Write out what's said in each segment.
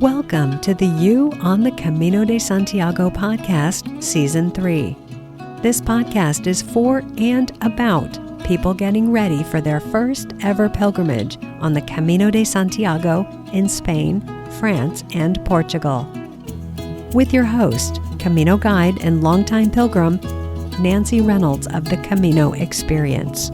Welcome to the You on the Camino de Santiago podcast, Season 3. This podcast is for and about people getting ready for their first ever pilgrimage on the Camino de Santiago in Spain, France, and Portugal. With your host, Camino guide and longtime pilgrim, Nancy Reynolds of the Camino Experience.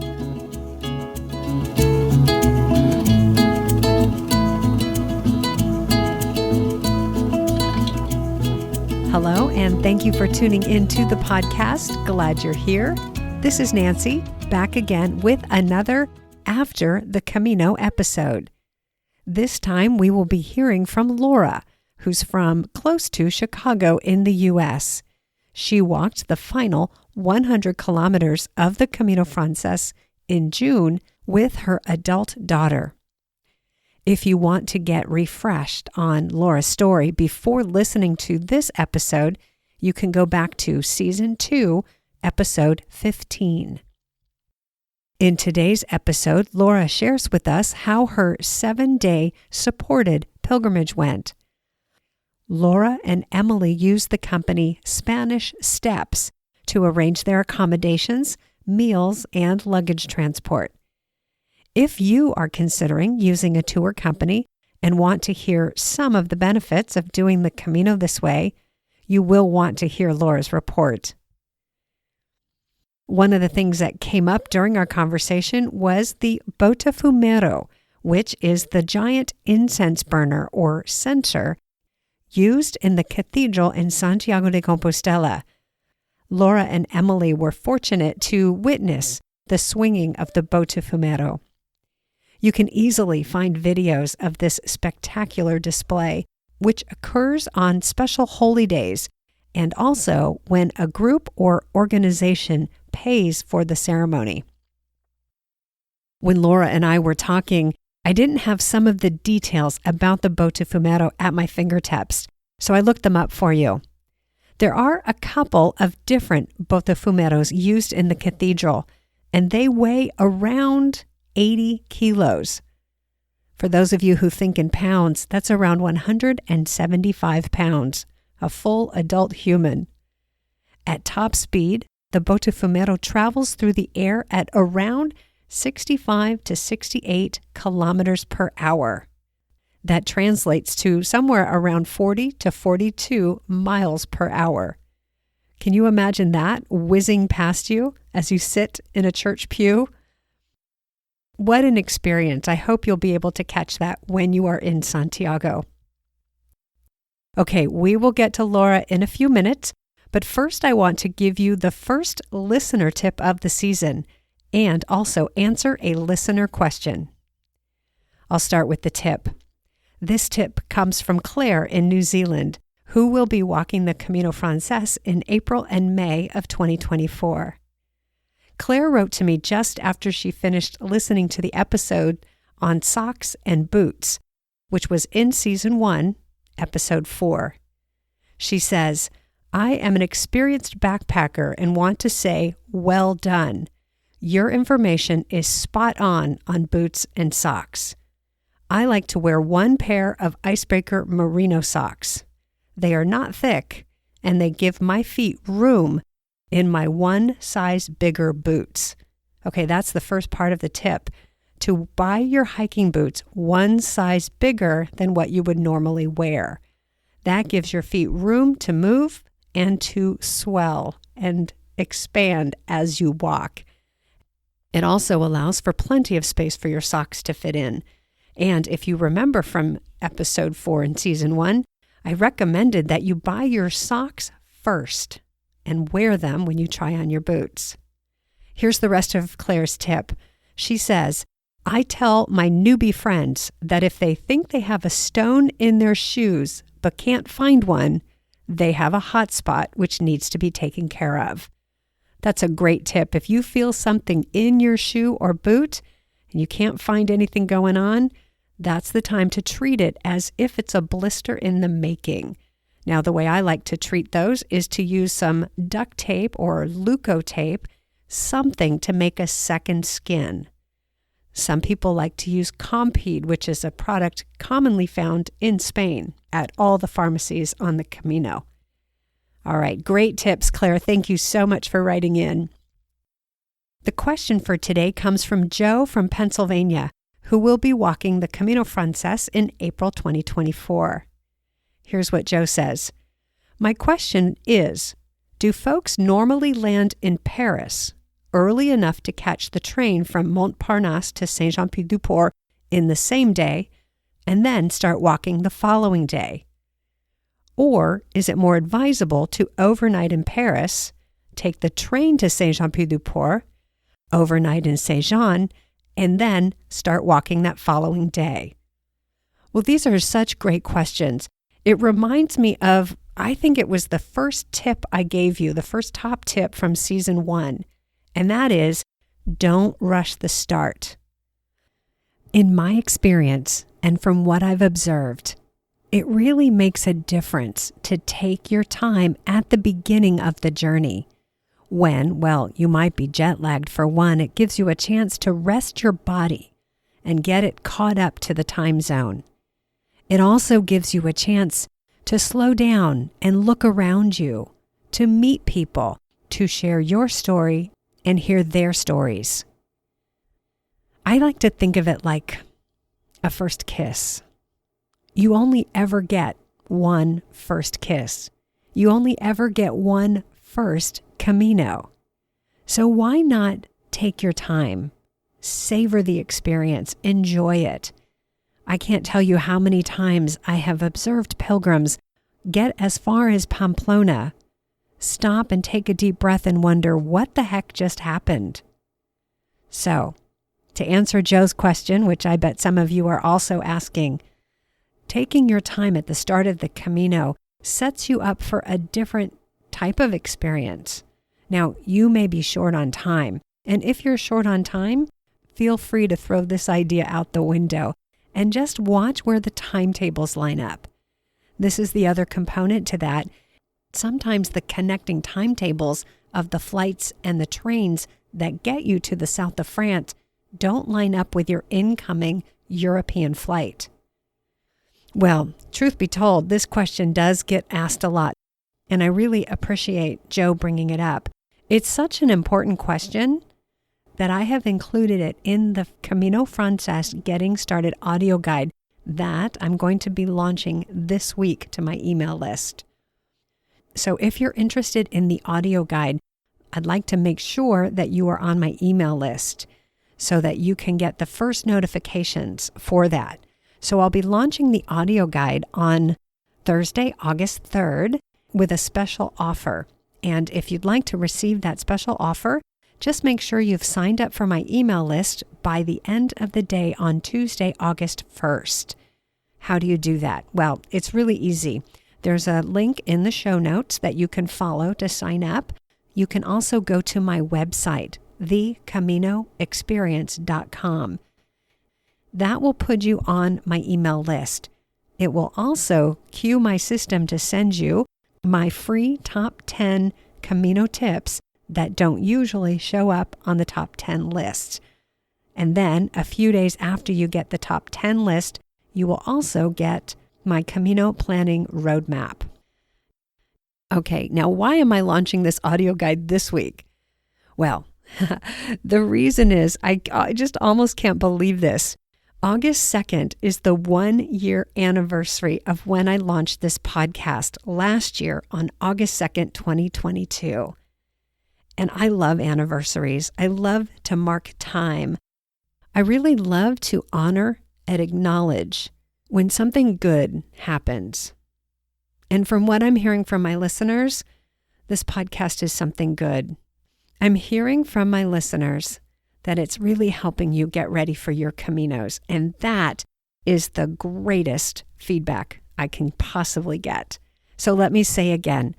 Hello, and thank you for tuning into the podcast. Glad you're here. This is Nancy, back again with another After the Camino episode. This time we will be hearing from Laura, who's from close to Chicago in the U.S. She walked the final 100 kilometers of the Camino Frances in June with her adult daughter. If you want to get refreshed on Laura's story before listening to this episode, you can go back to Season 2, Episode 15. In today's episode, Laura shares with us how her 7-day supported pilgrimage went. Laura and Emily used the company Spanish Steps to arrange their accommodations, meals, and luggage transport. If you are considering using a tour company and want to hear some of the benefits of doing the Camino this way, you will want to hear Laura's report. One of the things that came up during our conversation was the botafumeiro, which is the giant incense burner or censer used in the cathedral in Santiago de Compostela. Laura and Emily were fortunate to witness the swinging of the botafumeiro. You can easily find videos of this spectacular display, which occurs on special holy days and also when a group or organization pays for the ceremony. When Laura and I were talking, I didn't have some of the details about the botafumeiro at my fingertips, so I looked them up for you. There are a couple of different botafumeiros used in the cathedral, and they weigh around 80 kilos. For those of you who think in pounds, that's around 175 pounds, a full adult human. At top speed, the botafumeiro travels through the air at around 65 to 68 kilometers per hour. That translates to somewhere around 40 to 42 miles per hour. Can you imagine that whizzing past you as you sit in a church pew? What an experience. I hope you'll be able to catch that when you are in Santiago. Okay, we will get to Laura in a few minutes, but first I want to give you the first listener tip of the season and also answer a listener question. I'll start with the tip. This tip comes from Claire in New Zealand, who will be walking the Camino Frances in April and May of 2024. Claire wrote to me just after she finished listening to the episode on socks and boots, which was in Season 1, Episode 4. She says, I am an experienced backpacker and want to say, well done. Your information is spot on boots and socks. I like to wear one pair of Icebreaker merino socks. They are not thick, and they give my feet room in my one size bigger boots. Okay, that's the first part of the tip. To buy your hiking boots one size bigger than what you would normally wear. That gives your feet room to move and to swell and expand as you walk. It also allows for plenty of space for your socks to fit in. And if you remember from Episode 4 in Season 1, I recommended that you buy your socks first and wear them when you try on your boots. Here's the rest of Claire's tip. She says, I tell my newbie friends that if they think they have a stone in their shoes but can't find one, they have a hot spot which needs to be taken care of. That's a great tip. If you feel something in your shoe or boot and you can't find anything going on, that's the time to treat it as if it's a blister in the making. Now, the way I like to treat those is to use some duct tape or leuco tape, something to make a second skin. Some people like to use Compeed, which is a product commonly found in Spain at all the pharmacies on the Camino. All right, great tips, Claire. Thank you so much for writing in. The question for today comes from Joe from Pennsylvania, who will be walking the Camino Francés in April 2024. Here's what Joe says. My question is, do folks normally land in Paris early enough to catch the train from Montparnasse to Saint-Jean-Pied-du-Port in the same day and then start walking the following day? Or is it more advisable to overnight in Paris, take the train to Saint-Jean-Pied-du-Port, overnight in Saint-Jean, and then start walking that following day? Well, these are such great questions. It reminds me of, I think it was the first tip I gave you, the first top tip from season 1, and that is, don't rush the start. In my experience, and from what I've observed, it really makes a difference to take your time at the beginning of the journey. When, well, you might be jet lagged for one, it gives you a chance to rest your body and get it caught up to the time zone. It also gives you a chance to slow down and look around you, to meet people, to share your story and hear their stories. I like to think of it like a first kiss. You only ever get one first kiss. You only ever get one first Camino. So why not take your time, savor the experience, enjoy it? I can't tell you how many times I have observed pilgrims get as far as Pamplona, stop and take a deep breath and wonder what the heck just happened. So, to answer Joe's question, which I bet some of you are also asking, taking your time at the start of the Camino sets you up for a different type of experience. Now, you may be short on time, and if you're short on time, feel free to throw this idea out the window and just watch where the timetables line up. This is the other component to that. Sometimes the connecting timetables of the flights and the trains that get you to the south of France don't line up with your incoming European flight. Well, truth be told, this question does get asked a lot, and I really appreciate Joe bringing it up. It's such an important question that I have included it in the Camino Francés Getting Started audio guide that I'm going to be launching this week to my email list. So if you're interested in the audio guide, I'd like to make sure that you are on my email list so that you can get the first notifications for that. So I'll be launching the audio guide on Thursday, August 3rd with a special offer. And if you'd like to receive that special offer, just make sure you've signed up for my email list by the end of the day on Tuesday, August 1st. How do you do that? Well, it's really easy. There's a link in the show notes that you can follow to sign up. You can also go to my website, thecaminoexperience.com. That will put you on my email list. It will also cue my system to send you my free top 10 Camino tips that don't usually show up on the top 10 lists. And then a few days after you get the top 10 list, you will also get my Camino planning roadmap. Okay, now why am I launching this audio guide this week? Well, the reason is I just almost can't believe this. August 2nd is the 1-year anniversary of when I launched this podcast last year on August 2nd, 2022. And I love anniversaries. I love to mark time. I really love to honor and acknowledge when something good happens. And from what I'm hearing from my listeners, this podcast is something good. I'm hearing from my listeners that it's really helping you get ready for your Caminos. And that is the greatest feedback I can possibly get. So let me say again,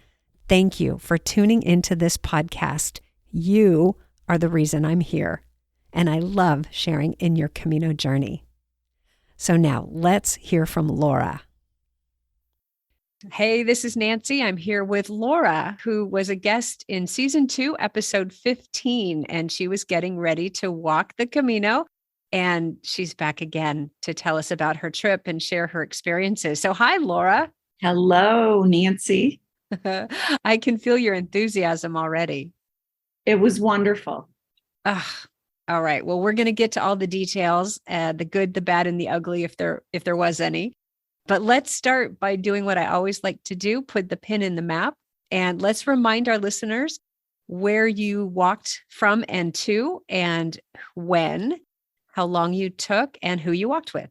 thank you for tuning into this podcast. You are the reason I'm here. And I love sharing in your Camino journey. So now let's hear from Laura. Hey, this is Nancy. I'm here with Laura, who was a guest in season 2, episode 15, and she was getting ready to walk the Camino And she's back again to tell us about her trip and share her experiences. So, hi, Laura. Hello, Nancy. I can feel your enthusiasm already. It was wonderful. Ah, all right. Well, we're going to get to all the details, the good, the bad, and the ugly, if there was any. But let's start by doing what I always like to do: put the pin in the map, and let's remind our listeners where you walked from and to, and when, how long you took, and who you walked with.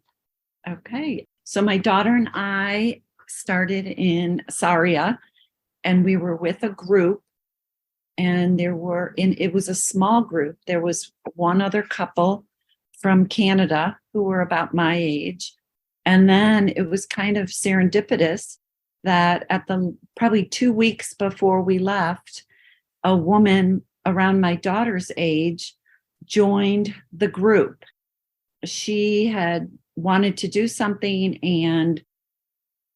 Okay. So my daughter and I started in SARRIA, and we were with a group, and it was a small group. There was one other couple from Canada who were about my age. And then it was kind of serendipitous that probably 2 weeks before we left, a woman around my daughter's age joined the group. She had wanted to do something, and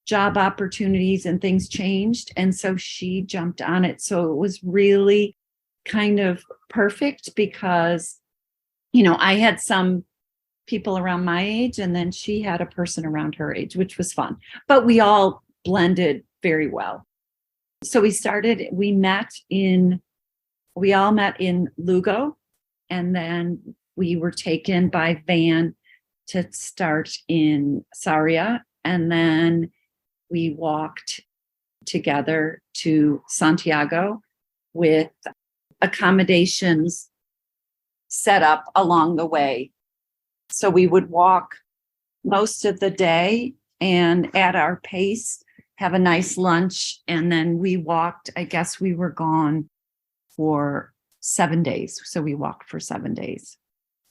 job opportunities and things changed. And so she jumped on it. So it was really kind of perfect because, I had some people around my age, and then she had a person around her age, which was fun. But we all blended very well. So we all met in Lugo, and then we were taken by van to start in SARRIA, and then we walked together to Santiago with accommodations set up along the way. So we would walk most of the day and at our pace, have a nice lunch. And then we walked, I guess we were gone for 7 days. So we walked for 7 days.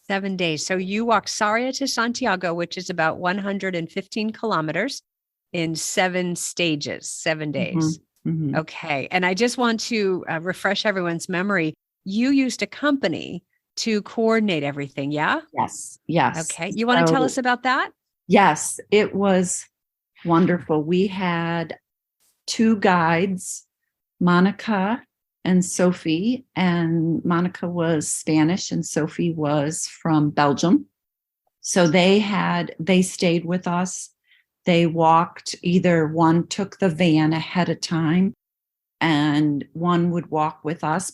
7 days. So you walked SARRIA to Santiago, which is about 115 kilometers in 7 stages, 7 days. Mm-hmm. Okay. And I just want to refresh everyone's memory. You used a company to coordinate everything. Yeah. Yes. Yes. Okay. You want to tell us about that? Yes, it was wonderful. We had 2 guides, Monica and Sophie, and Monica was Spanish and Sophie was from Belgium. So they stayed with us. They walked, either one took the van ahead of time and one would walk with us,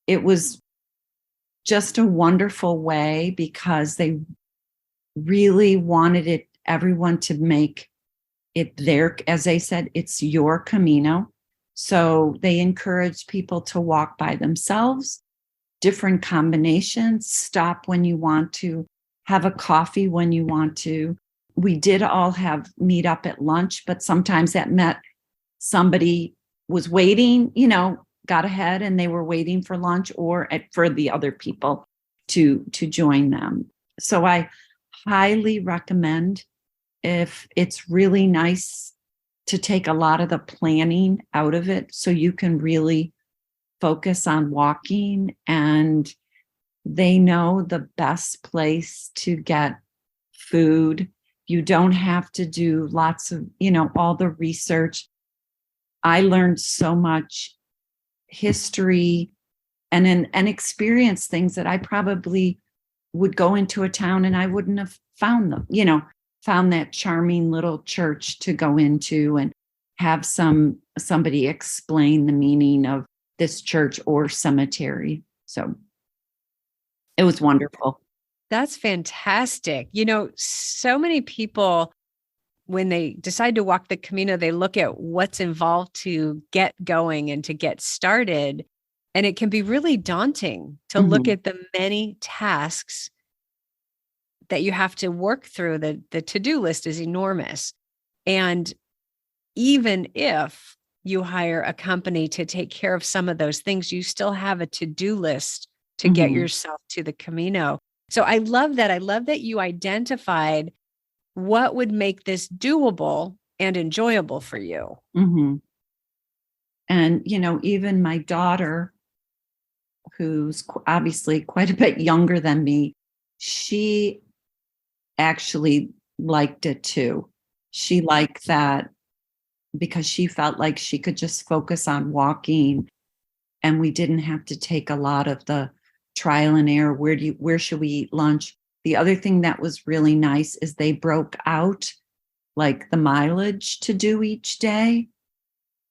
it was just a wonderful way because they really wanted everyone to make it their, as they said, it's your Camino. So they encouraged people to walk by themselves, different combinations, stop when you want to, have a coffee when you want to. We did all meet up at lunch, but sometimes that meant somebody was waiting, got ahead and they were waiting for lunch or for the other people to join them. So I highly recommend, if it's really nice to take a lot of the planning out of it so you can really focus on walking, and they know the best place to get food. You don't have to do lots of, all the research. I learned so much history and experience things that I probably would go into a town and I wouldn't have found them, found that charming little church to go into and have somebody explain the meaning of this church or cemetery. So it was wonderful. That's fantastic. So many people, when they decide to walk the Camino, they look at what's involved to get going and to get started. And it can be really daunting to look at the many tasks that you have to work through. The to-do list is enormous. And even if you hire a company to take care of some of those things, you still have a to-do list to get yourself to the Camino. So I love that. I love that you identified what would make this doable and enjoyable for you. Mm-hmm. And, even my daughter, who's obviously quite a bit younger than me, she actually liked it too. She liked that because she felt like she could just focus on walking and we didn't have to take a lot of the trial and error. Where should we eat lunch? the other thing that was really nice is they broke out like the mileage to do each day.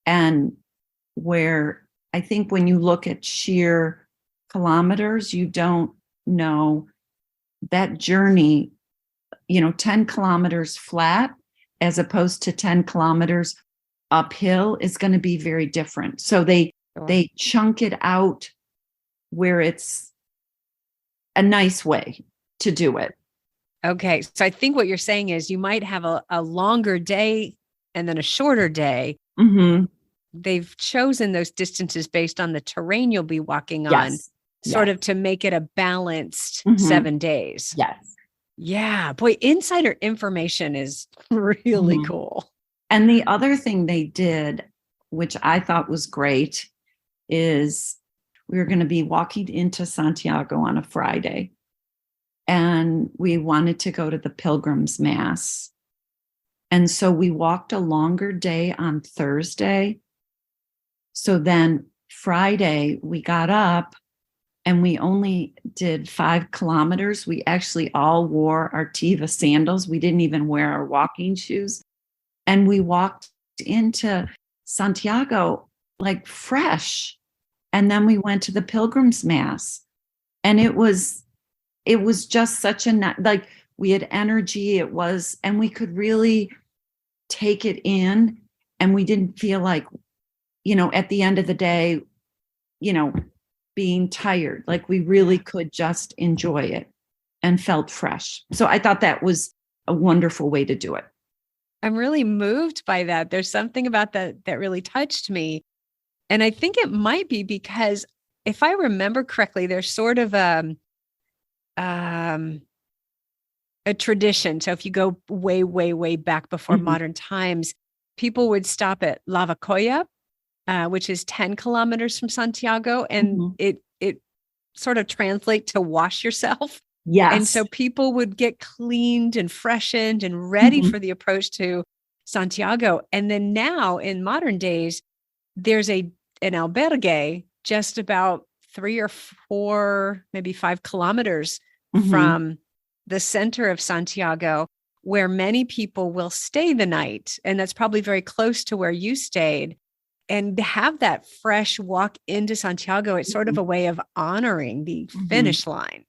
And where I think when you look at sheer kilometers, you don't know that journey, 10 kilometers flat as opposed to 10 kilometers uphill is going to be very different. So they chunk it out where it's a nice way to do it. Okay. So I think what you're saying is you might have a longer day and then a shorter day. Mm-hmm. They've chosen those distances based on the terrain you'll be walking on, Yes. sort of to make it a balanced 7 days. Yes. Yeah. Boy, insider information is really cool. And the other thing they did, which I thought was great, is we were going to be walking into Santiago on a Friday. And we wanted to go to the Pilgrim's Mass. And so we walked a longer day on Thursday. So then Friday, we got up and we only did 5 kilometers. We actually all wore our Tiva sandals. We didn't even wear our walking shoes. And we walked into Santiago like fresh. And then we went to the Pilgrim's Mass. And it was just such like we had energy. And we could really take it in. And we didn't feel like, at the end of the day, being tired. Like we really could just enjoy it and felt fresh. So I thought that was a wonderful way to do it. I'm really moved by that. There's something about that really touched me. And I think it might be because if I remember correctly, there's sort of a tradition. So if you go way, way, way back before modern times, people would stop at Lavacoya, which is 10 kilometers from Santiago. And it sort of translates to wash yourself. Yes. And so people would get cleaned and freshened and ready for the approach to Santiago. And then now in modern days, there's an albergue just about 3 or 4, maybe 5 kilometers from the center of Santiago, where many people will stay the night. And that's probably very close to where you stayed. And have that fresh walk into Santiago. It's sort of a way of honoring the finish line.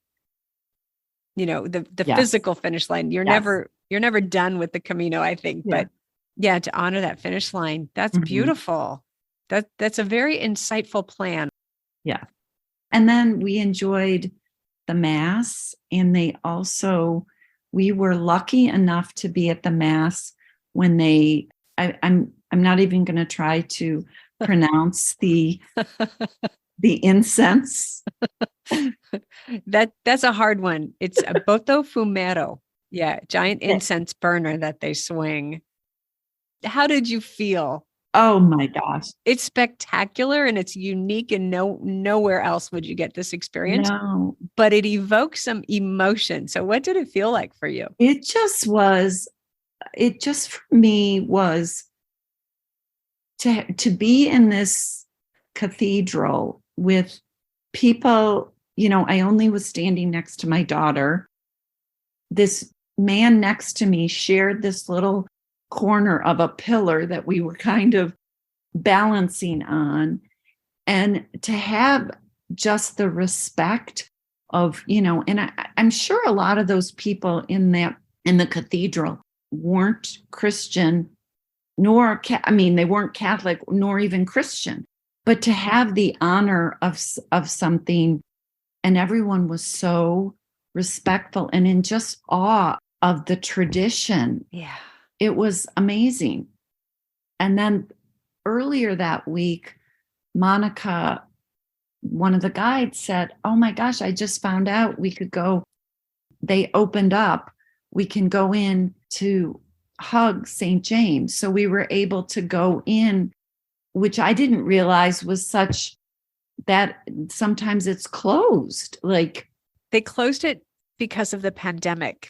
The physical finish line. You're never done with the Camino, I think. Yeah. But to honor that finish line, that's beautiful. That's a very insightful plan. Yeah. And then we enjoyed the Mass, and we were lucky enough to be at the Mass when I'm not even going to try to pronounce the incense. That's a hard one. It's a boto fumero. Yeah, giant incense burner that they swing. How did you feel? Oh my gosh. It's spectacular and it's unique, and nowhere else would you get this experience. No. But it evokes some emotion. So what did it feel like for you? It just for me was to be in this cathedral with people. I only was standing next to my daughter. This man next to me shared this little corner of a pillar that we were kind of balancing on, and to have just the respect of, and I'm sure a lot of those people in the cathedral weren't Christian, they weren't Catholic nor even Christian, but to have the honor of something, and everyone was so respectful and in just awe of the tradition. Yeah. It was amazing. And then earlier that week, Monica, one of the guides, said, "Oh my gosh, I just found out we could go. They opened up. We can go in to hug St. James." So we were able to go in, which I didn't realize was such that sometimes it's closed. Like they closed it because of the pandemic.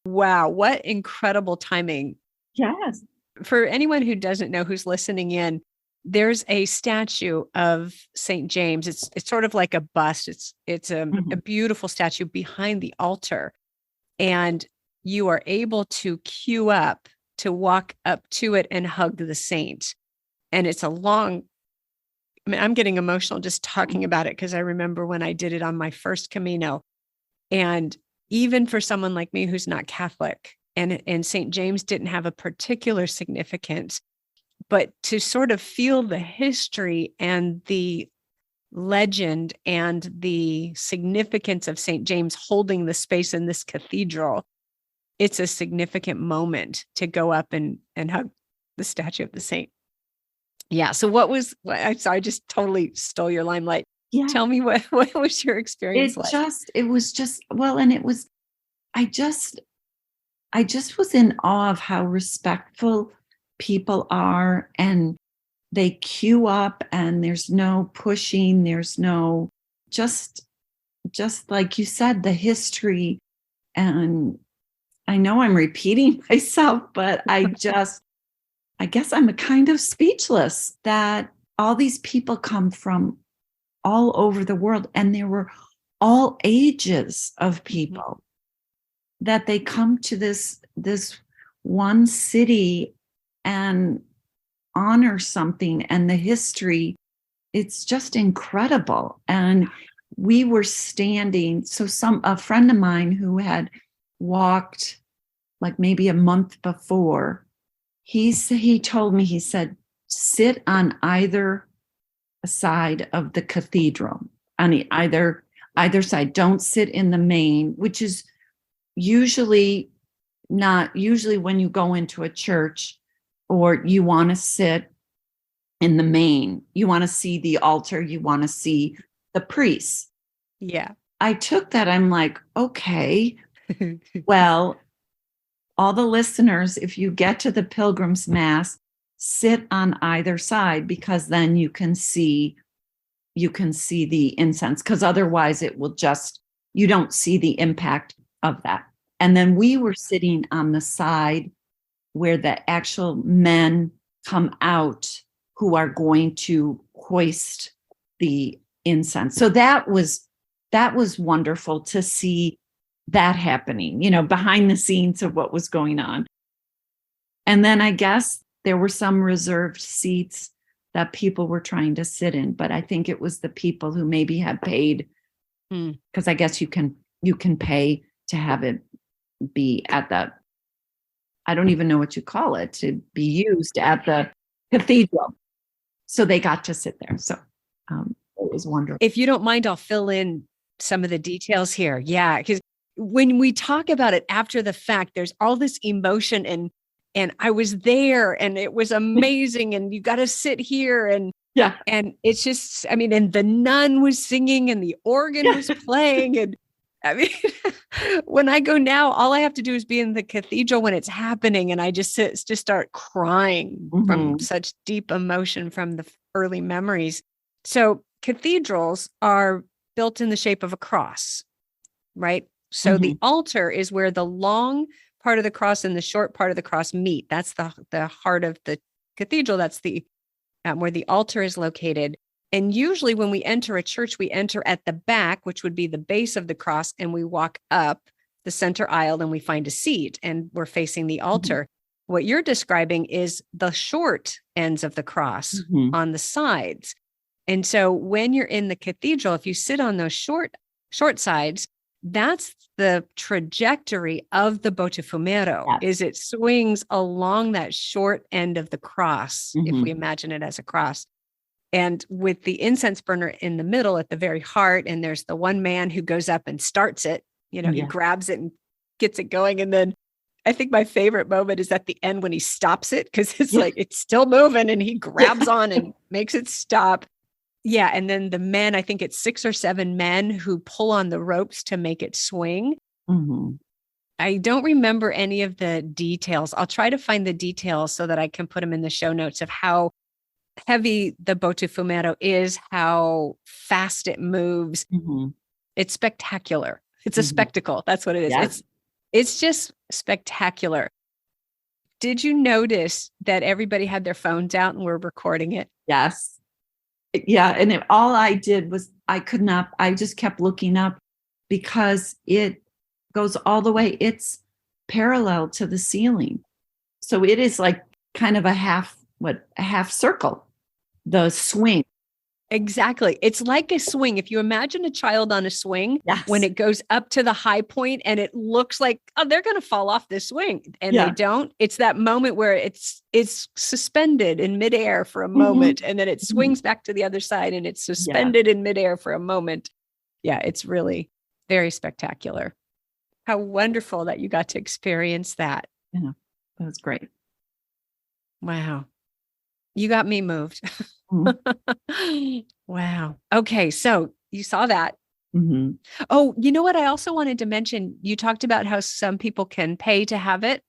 Wow, what incredible timing. Yes. For anyone who doesn't know, who's listening in, there's a statue of St. James. It's sort of like a bust. It's a beautiful statue behind the altar. And you are able to queue up to walk up to it and hug the saint. And it's a long, I mean, I'm getting emotional just talking about it because I remember when I did it on my first Camino. And even for someone like me who's not Catholic, and St. James didn't have a particular significance, but to sort of feel the history and the legend and the significance of St. James holding the space in this cathedral, it's a significant moment to go up and hug the statue of the saint. Yeah. So I'm sorry, I just totally stole your limelight. Yeah. Tell me what was your experience like? I just was in awe of how respectful people are, and they queue up and there's no pushing, there's no, just like you said, the history. And I know I'm repeating myself, but I guess I'm a kind of speechless that all these people come from all over the world, and there were all ages of people that they come to this one city and honor something and the history. It's just incredible. And we were standing, so a friend of mine who had walked like maybe a month before, he told me, he said, sit on either side of the cathedral, on either side. Don't sit in the main, which is usually when you go into a church, or you want to sit in the main, you want to see the altar, you want to see the priests. Yeah. I took that. I'm like, okay, well, all the listeners, if you get to the Pilgrim's Mass, sit on either side, because then you can see the incense, because otherwise it will you don't see the impact of that. And then we were sitting on the side where the actual men come out who are going to hoist the incense. So that was wonderful to see that happening, behind the scenes of what was going on. And then I guess there were some reserved seats that people were trying to sit in, but I think it was the people who maybe had paid, because I guess you can pay to have it be at the, I don't even know what you call it, to be used at the cathedral. So they got to sit there. So it was wonderful. If you don't mind, I'll fill in some of the details here. Yeah, because when we talk about it after the fact, there's all this emotion, and I was there and it was amazing, and you got to sit here, and yeah, and it's just, I mean, and the nun was singing and the organ was playing, and I mean, when I go now, all I have to do is be in the cathedral when it's happening, and I just start crying from such deep emotion from the early memories. So cathedrals are built in the shape of a cross, right? So the altar is where the long part of the cross and the short part of the cross meet. That's the heart of the cathedral. That's the where the altar is located. And usually when we enter a church, we enter at the back, which would be the base of the cross, and we walk up the center aisle and we find a seat, and we're facing the altar. What you're describing is the short ends of the cross on the sides. And so when you're in the cathedral, if you sit on those short sides, that's the trajectory of the Botafumeiro, is it swings along that short end of the cross, if we imagine it as a cross. And with the incense burner in the middle at the very heart, and there's the one man who goes up and starts it, he grabs it and gets it going. And then I think my favorite moment is at the end when he stops it, because it's like, it's still moving, and he grabs on and makes it stop. Yeah. And then the men, I think it's 6 or 7 men who pull on the ropes to make it swing. I don't remember any of the details. I'll try to find the details so that I can put them in the show notes of how heavy the Botafumeiro is, how fast it moves. It's spectacular. It's a spectacle. That's what it is. Yes. It's just spectacular. Did you notice that everybody had their phones out and were recording it? Yes. Yeah. And all I did was I just kept looking up because it goes all the way. It's parallel to the ceiling. So it is like kind of a half circle, the swing. Exactly. It's like a swing. If you imagine a child on a swing, Yes. when it goes up to the high point and it looks like, oh, they're going to fall off this swing, and they don't. It's that moment where it's suspended in midair for a moment, and then it swings back to the other side and it's suspended in midair for a moment. Yeah, it's really very spectacular. How wonderful that you got to experience that. Yeah, that was great. Wow. You got me moved. Wow. Okay. So you saw that. Mm-hmm. Oh, you know what? I also wanted to mention, you talked about how some people can pay to have it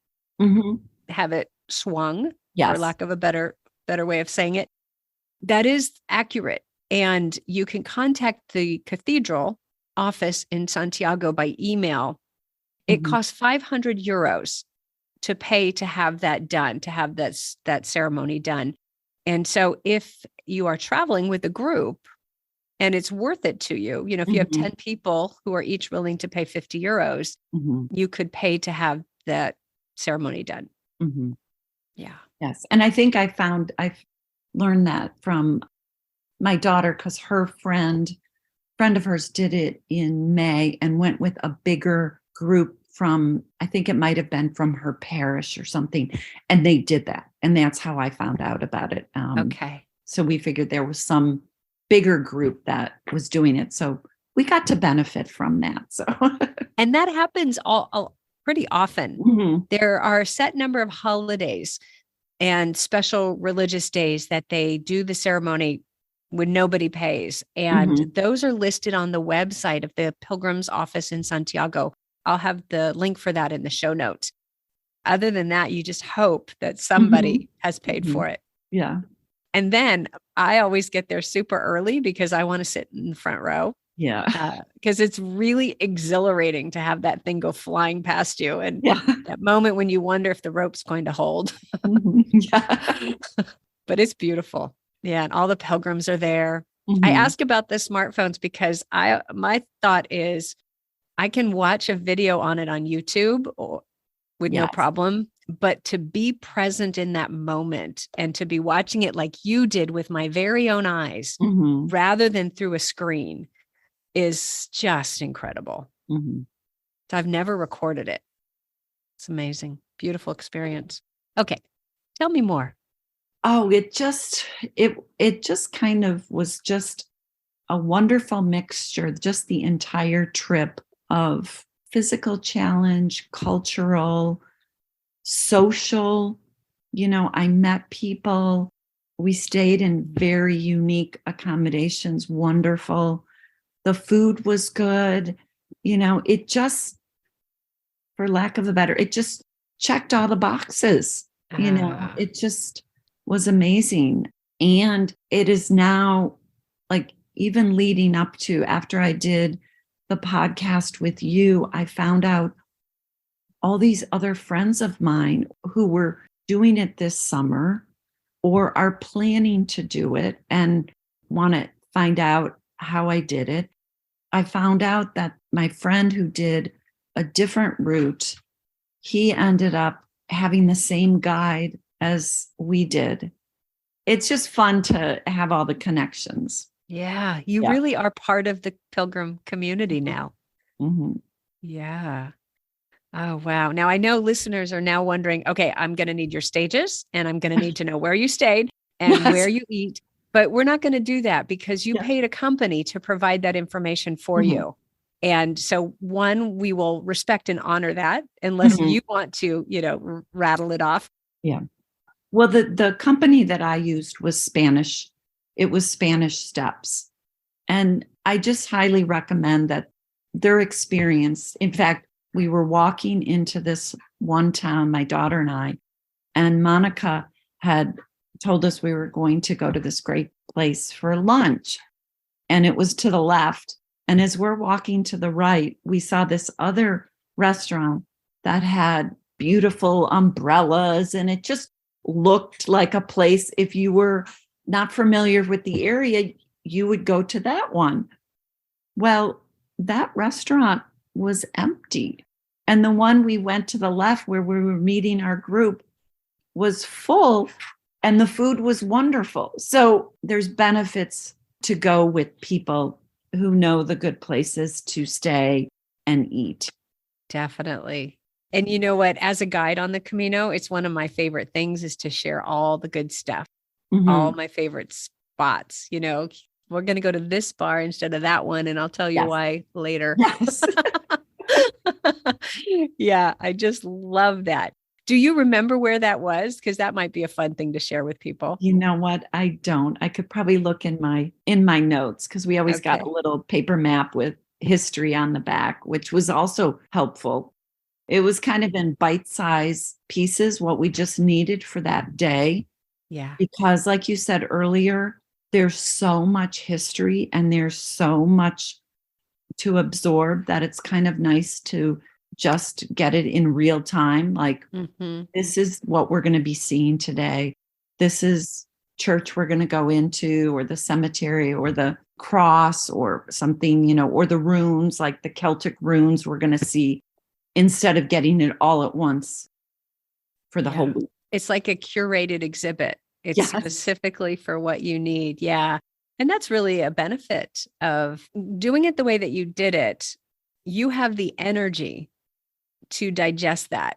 swung, for lack of a better way of saying it. That is accurate. And you can contact the cathedral office in Santiago by email. It costs 500 euros to pay to have that done, to have that ceremony done. And so if you are traveling with a group and it's worth it to you, if you have 10 people who are each willing to pay 50 euros, you could pay to have that ceremony done. Yeah. Yes. And I think I've learned that from my daughter, because her friend of hers did it in May and went with a bigger group from, I think it might have been from her parish or something. And they did that. And that's how I found out about it. Okay. So we figured there was some bigger group that was doing it. So we got to benefit from that. So, and that happens all pretty often. There are a set number of holidays and special religious days that they do the ceremony when nobody pays. And those are listed on the website of the Pilgrim's office in Santiago. I'll have the link for that in the show notes. Other than that, you just hope that somebody has paid for it. Yeah. And then I always get there super early because I want to sit in the front row. Yeah. Because it's really exhilarating to have that thing go flying past you. And that moment when you wonder if the rope's going to hold. But it's beautiful. Yeah. And all the pilgrims are there. I ask about the smartphones because my thought is I can watch a video on it on YouTube with no problem. But to be present in that moment and to be watching it like you did with my very own eyes, rather than through a screen, is just incredible. So I've never recorded it. It's amazing. Beautiful experience. Okay. Tell me more. Oh, it just kind of was just a wonderful mixture, just the entire trip of physical challenge, cultural, social. I met people. We stayed in very unique accommodations, wonderful. The food was good. It just, for lack of a better, it just checked all the boxes. It just was amazing. And it is now, like, even leading up to after I did the podcast with you, I found out all these other friends of mine who were doing it this summer or are planning to do it and want to find out how I did it. I found out that my friend who did a different route, he ended up having the same guide as we did. It's just fun to have all the connections. Yeah, you really are part of the Pilgrim community now. Yeah. Oh, wow. Now I know listeners are now wondering, okay, I'm going to need your stages and I'm going to need to know where you stayed and where you eat, but we're not going to do that because you paid a company to provide that information for you. And so we will respect and honor that unless you want to, rattle it off. Yeah. Well, the company that I used was Spanish. It was Spanish Steps. And I just highly recommend that their experience. In fact, we were walking into this one town, my daughter and I, and Monica had told us we were going to go to this great place for lunch. And it was to the left. And as we're walking to the right, we saw this other restaurant that had beautiful umbrellas. And it just looked like a place if you were not familiar with the area, you would go to that one. Well, that restaurant was empty. And the one we went to the left where we were meeting our group was full and the food was wonderful. So there's benefits to go with people who know the good places to stay and eat. Definitely. And you know what? As a guide on the Camino, it's one of my favorite things is to share all the good stuff, all my favorite spots. You know, we're going to go to this bar instead of that one. And I'll tell you why later. Yes. Yeah, I just love that. Do you remember where that was? Because that might be a fun thing to share with people. You know what? I don't. I could probably look in my notes because we always got a little paper map with history on the back, which was also helpful. It was kind of in bite-sized pieces, what we just needed for that day. Yeah. Because like you said earlier, there's so much history and there's so much to absorb that it's kind of nice to just get it in real time. Like, this is what we're going to be seeing today. This is church we're going to go into, or the cemetery, or the cross, or something, you know, or the runes, like the Celtic runes we're going to see, instead of getting it all at once for the whole week. It's like a curated exhibit. It's specifically for what you need. Yeah. And that's really a benefit of doing it the way that you did it. You have the energy to digest that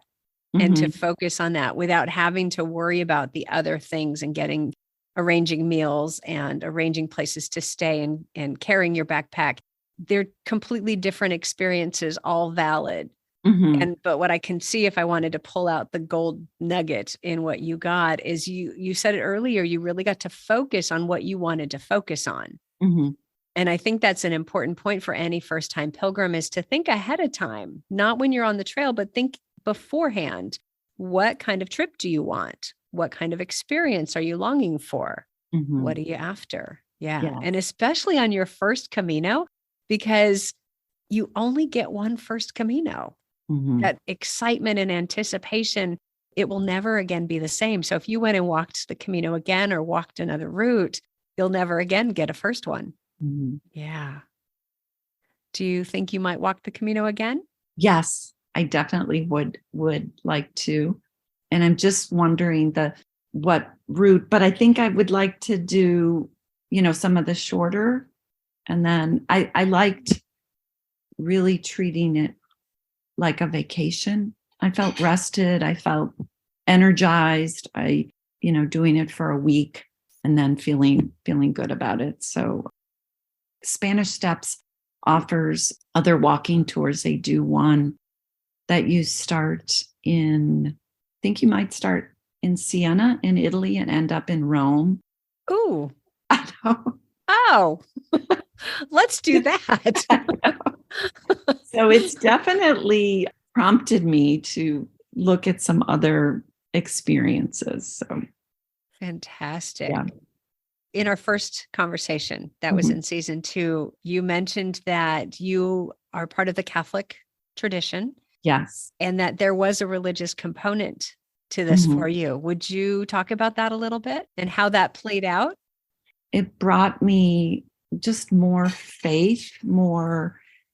and to focus on that without having to worry about the other things and arranging meals and arranging places to stay and carrying your backpack. They're completely different experiences, all valid. But what I can see, if I wanted to pull out the gold nugget in what you got, is you said it earlier, you really got to focus on what you wanted to focus on. And I think that's an important point for any first-time pilgrim, is to think ahead of time, not when you're on the trail, but think beforehand. What kind of trip do you want? What kind of experience are you longing for? What are you after? Yeah. And especially on your first Camino, because you only get one first Camino. That excitement and anticipation, it will never again be the same. So if you went and walked the Camino again or walked another route, you'll never again get a first one. Yeah. Do you think you might walk the Camino again? Yes, I definitely would like to. And I'm just wondering what route, but I think I would like to do, you know, some of the shorter. And then I liked really treating it like a vacation. I felt rested. I felt energized. Doing it for a week and then feeling good about it. So Spanish Steps offers other walking tours. They do one that you start I think you might start in Siena in Italy and end up in Rome. Ooh. I know. Oh, let's do that. So it's definitely prompted me to look at some other experiences. So fantastic. Yeah. In our first conversation, that was in season 2, you mentioned that you are part of the Catholic tradition. Yes. And that there was a religious component to this for you. Would you talk about that a little bit and how that played out? It brought me just more faith,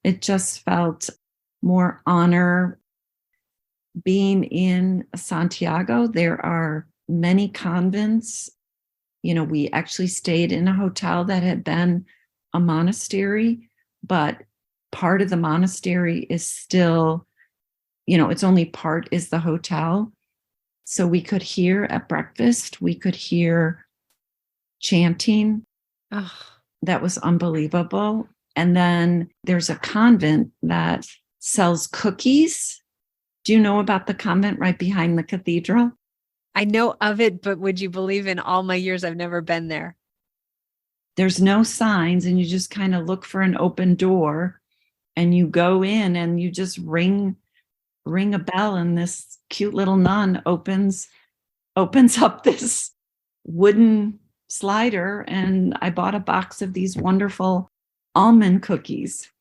it just felt more honor. Being in Santiago, there are many convents. You know, we actually stayed in a hotel that had been a monastery, but part of the monastery is still, it's only part is the hotel. So we could hear at breakfast, we could hear chanting. Oh. That was unbelievable. And then there's a convent that sells cookies. Do you know about the convent right behind the cathedral? I know of it, but would you believe, in all my years, I've never been there. There's no signs, and you just kind of look for an open door and you go in and you just ring a bell, and this cute little nun opens up this wooden slider, and I bought a box of these wonderful almond cookies.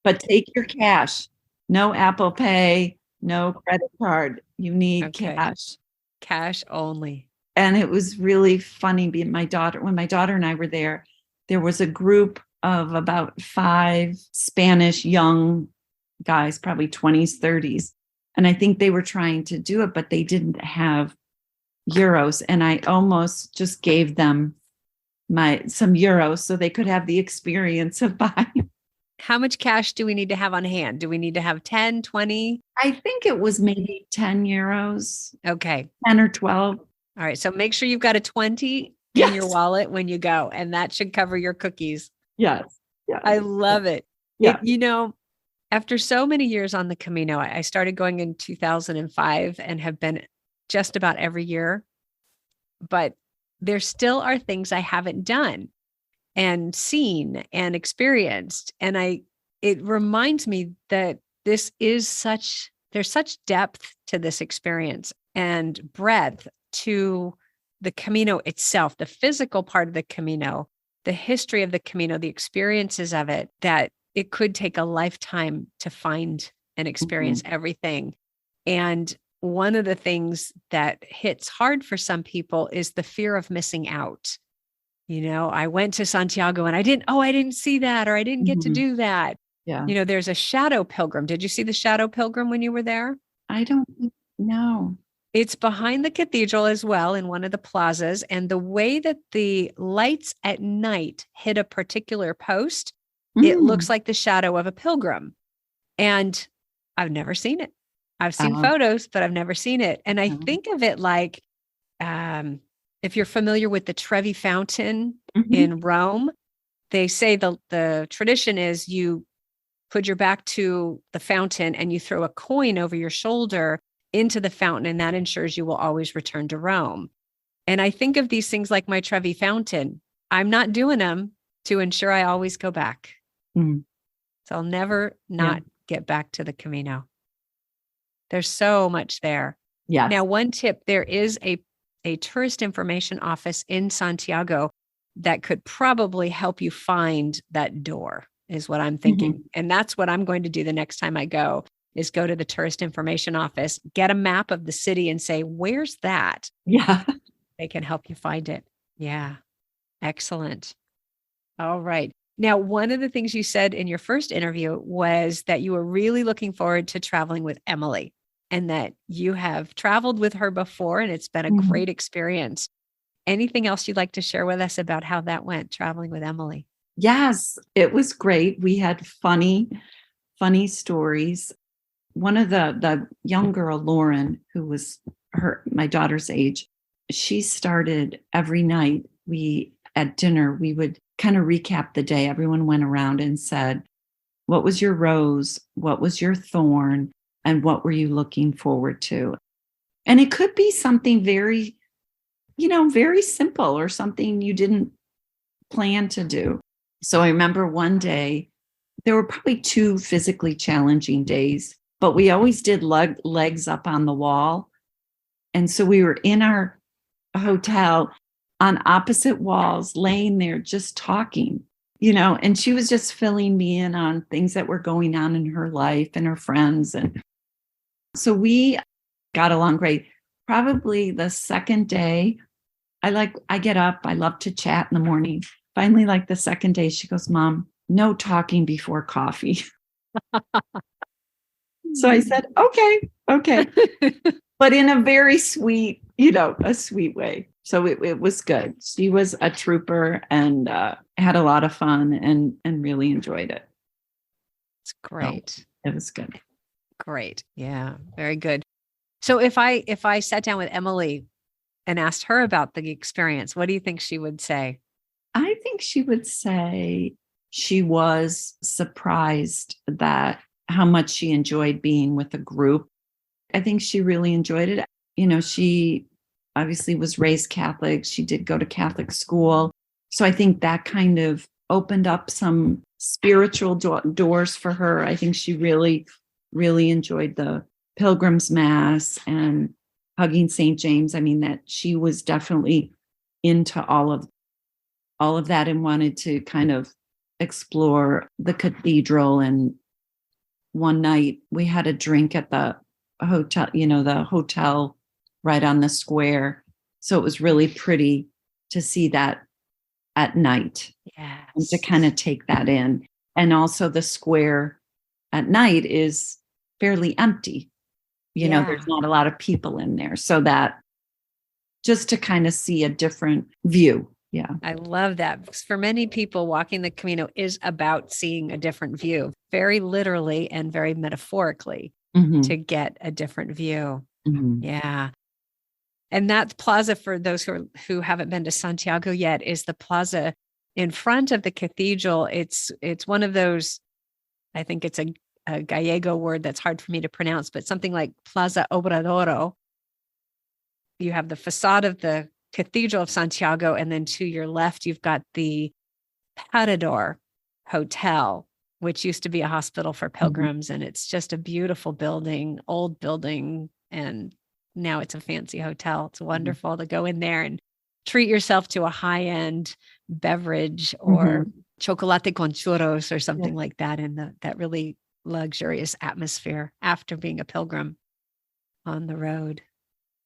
But take your cash. No Apple Pay, no credit card. You need cash. Cash only. And it was really funny being when my daughter and I were there was a group of about 5 Spanish young guys, probably 20s, 30s. And I think they were trying to do it, but they didn't have euros. And I almost just gave them some euros so they could have the experience of buying. How much cash do we need to have on hand? Do we need to have 10, 20? I think it was maybe 10 euros. Okay. 10 or 12. All right. So make sure you've got a 20 in your wallet when you go, and that should cover your cookies. Yes. Yeah. I love it. Yeah. After so many years on the Camino, I started going in 2005 and have been just about every year, but there still are things I haven't done and seen and experienced. And it reminds me that there's such depth to this experience and breadth to the Camino itself, the physical part of the Camino, the history of the Camino, the experiences of it, that it could take a lifetime to find and experience everything. And one of the things that hits hard for some people is the fear of missing out. I went to Santiago and I didn't see that, or I didn't get to do that. Yeah. There's a shadow pilgrim. Did you see the shadow pilgrim when you were there? I don't know. It's behind the cathedral as well in one of the plazas. And the way that the lights at night hit a particular post, it looks like the shadow of a pilgrim. And I've never seen it. I've seen photos, but I've never seen it. And I think of it like, if you're familiar with the Trevi Fountain in Rome, they say the tradition is you put your back to the fountain and you throw a coin over your shoulder into the fountain, and that ensures you will always return to Rome. And I think of these things like my Trevi Fountain. I'm not doing them to ensure I always go back. So I'll never not get back to the Camino. There's so much there. Yeah. Now, one tip, there is a tourist information office in Santiago that could probably help you find that door, is what I'm thinking. And that's what I'm going to do the next time I go, is go to the tourist information office, get a map of the city and say, where's that? Yeah. They can help you find it. Yeah. Excellent. All right. Now, one of the things you said in your first interview was that you were really looking forward to traveling with Emily, and that you have traveled with her before and it's been a great experience. Anything else you'd like to share with us about how that went, traveling with Emily? Yes, it was great. We had funny stories. One of the young girl, Lauren, who was my daughter's age, she started every night. At dinner, we would kind of recap the day. Everyone went around and said, what was your rose? What was your thorn? And what were you looking forward to? And it could be something very, very simple, or something you didn't plan to do. So I remember one day, there were probably 2 physically challenging days, but we always did legs up on the wall. And so we were in our hotel on opposite walls, laying there just talking, and she was just filling me in on things that were going on in her life and her friends. And so we got along great. Probably the second day, I get up, I love to chat in the morning. Finally, like the second day, she goes, Mom, no talking before coffee. So I said, okay. But in a very sweet, a sweet way. So it was good. She was a trooper and had a lot of fun and really enjoyed it. It's great. So it was good. Great. Yeah, very good. So if I sat down with Emily and asked her about the experience, what do you think she would say? I think she would say she was surprised that how much she enjoyed being with a group. I think she really enjoyed it. She obviously was raised Catholic. She did go to Catholic school. So I think that kind of opened up some spiritual doors for her. I think she really, really enjoyed the Pilgrim's Mass and hugging St. James. I mean, that she was definitely into all of that and wanted to kind of explore the cathedral. And one night we had a drink at the hotel, the hotel right on the square. So it was really pretty to see that at night and to Yes. kind of take that in. And also the square at night is fairly empty. There's not a lot of people in there. So that just to kind of see a different view. Yeah. I love that. Because for many people, walking the Camino is about seeing a different view, very literally and very metaphorically, to get a different view. Yeah. And that plaza, for those who haven't been to Santiago yet, is the plaza in front of the cathedral. It's one of those, I think it's a Gallego word that's hard for me to pronounce, but something like Plaza Obradoro. You have the facade of the Cathedral of Santiago, and then to your left, you've got the Parador Hotel, which used to be a hospital for pilgrims. And it's just a beautiful building, old building. And now it's a fancy hotel. It's wonderful to go in there and treat yourself to a high-end beverage or chocolate con churros or something like that in that really luxurious atmosphere after being a pilgrim on the road.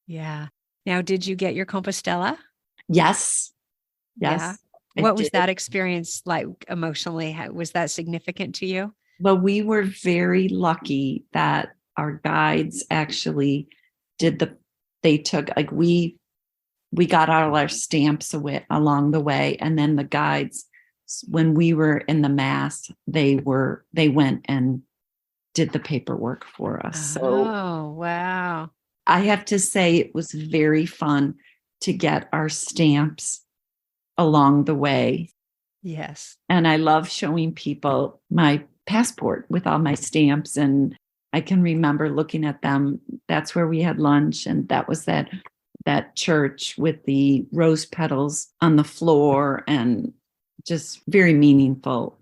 Yeah. Now, did you get your Compostela? Yes. Yeah. What was that experience like emotionally? Was that significant to you? Well, we were very lucky that our guides actually they took, like, we got all our stamps away along the way. And then the guides, when we were in the mass, they went and did the paperwork for us. Oh, wow. I have to say it was very fun to get our stamps along the way. Yes. And I love showing people my passport with all my stamps. And I can remember looking at them. That's where we had lunch. And that was that church with the rose petals on the floor, and just very meaningful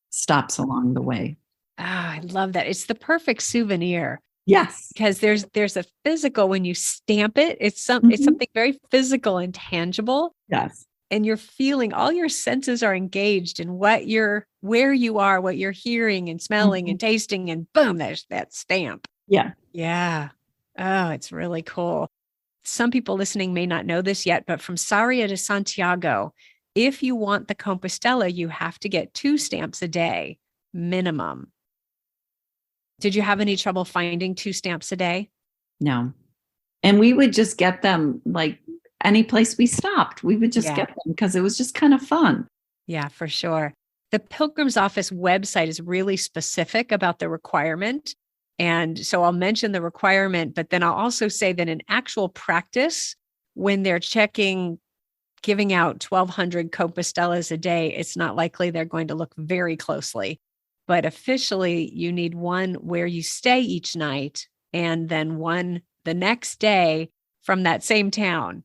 stops along the way. I love that. It's the perfect souvenir. Yes. Because there's a physical, when you stamp it, it's something very physical and tangible. Yes. And you're feeling, all your senses are engaged in where you are, what you're hearing and smelling and tasting, and boom, there's that stamp. Yeah. Yeah. Oh, it's really cool. Some people listening may not know this yet, but from SARRIA to Santiago, if you want the Compostela, you have to get 2 stamps a day minimum. Did you have any trouble finding 2 stamps a day? No. And we would just get them, like, any place we stopped. We would just get them because it was just kind of fun. Yeah, for sure. The Pilgrim's Office website is really specific about the requirement. And so I'll mention the requirement, but then I'll also say that in actual practice, when they're giving out 1,200 Compostelas a day, it's not likely they're going to look very closely. But officially, you need one where you stay each night, and then one the next day from that same town.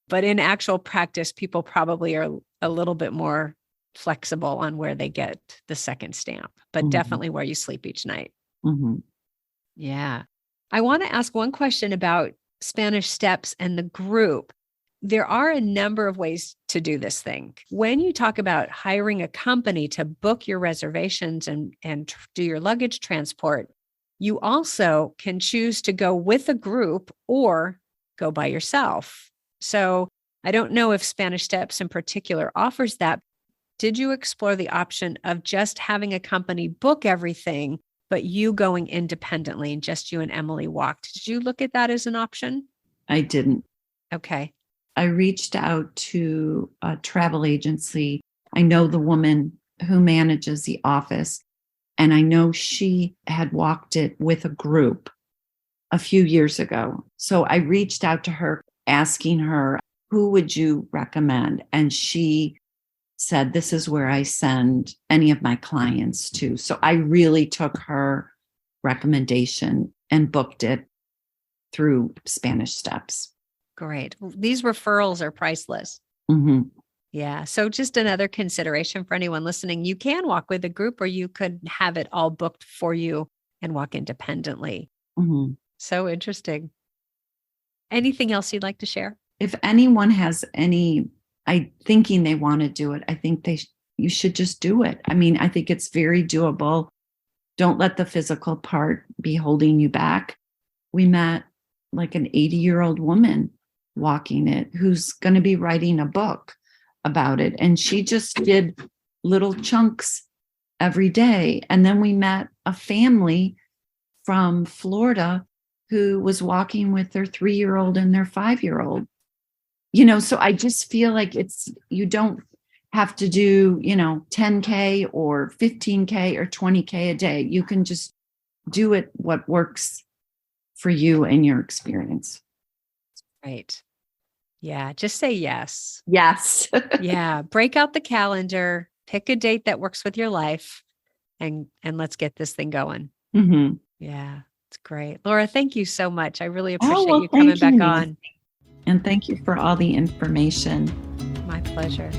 But in actual practice, people probably are a little bit more flexible on where they get the second stamp, but definitely where you sleep each night. Yeah. I want to ask one question about Spanish Steps and the group. There are a number of ways to do this thing. When you talk about hiring a company to book your reservations and do your luggage transport, you also can choose to go with a group or go by yourself. So I don't know if Spanish Steps in particular offers that. Did you explore the option of just having a company book everything, but you going independently and just you and Emily walked? Did you look at that as an option? I didn't. Okay. I reached out to a travel agency. I know the woman who manages the office, and I know she had walked it with a group a few years ago. So I reached out to her, asking her, who would you recommend? And she said, this is where I send any of my clients to. So I really took her recommendation and booked it through Spanish Steps. Great. These referrals are priceless. Yeah. So just another consideration for anyone listening, you can walk with a group, or you could have it all booked for you and walk independently. So interesting. Anything else you'd like to share? If anyone has any thinking they want to do it, I think you should just do it. I mean, I think it's very doable. Don't let the physical part be holding you back. We met like an 80-year-old woman walking it, who's going to be writing a book about it. And she just did little chunks every day. And then we met a family from Florida who was walking with their 3-year-old and their 5-year-old. So I just feel like you don't have to do, 10K or 15K or 20K a day. You can just do it what works for you and your experience. Right. Yeah. Just say yes. Yes. Yeah. Break out the calendar, pick a date that works with your life, and let's get this thing going. Mm-hmm. Yeah. It's great. Laura, thank you so much. I really Oh, appreciate well, you coming thank you, back on. And thank you for all the information. My pleasure.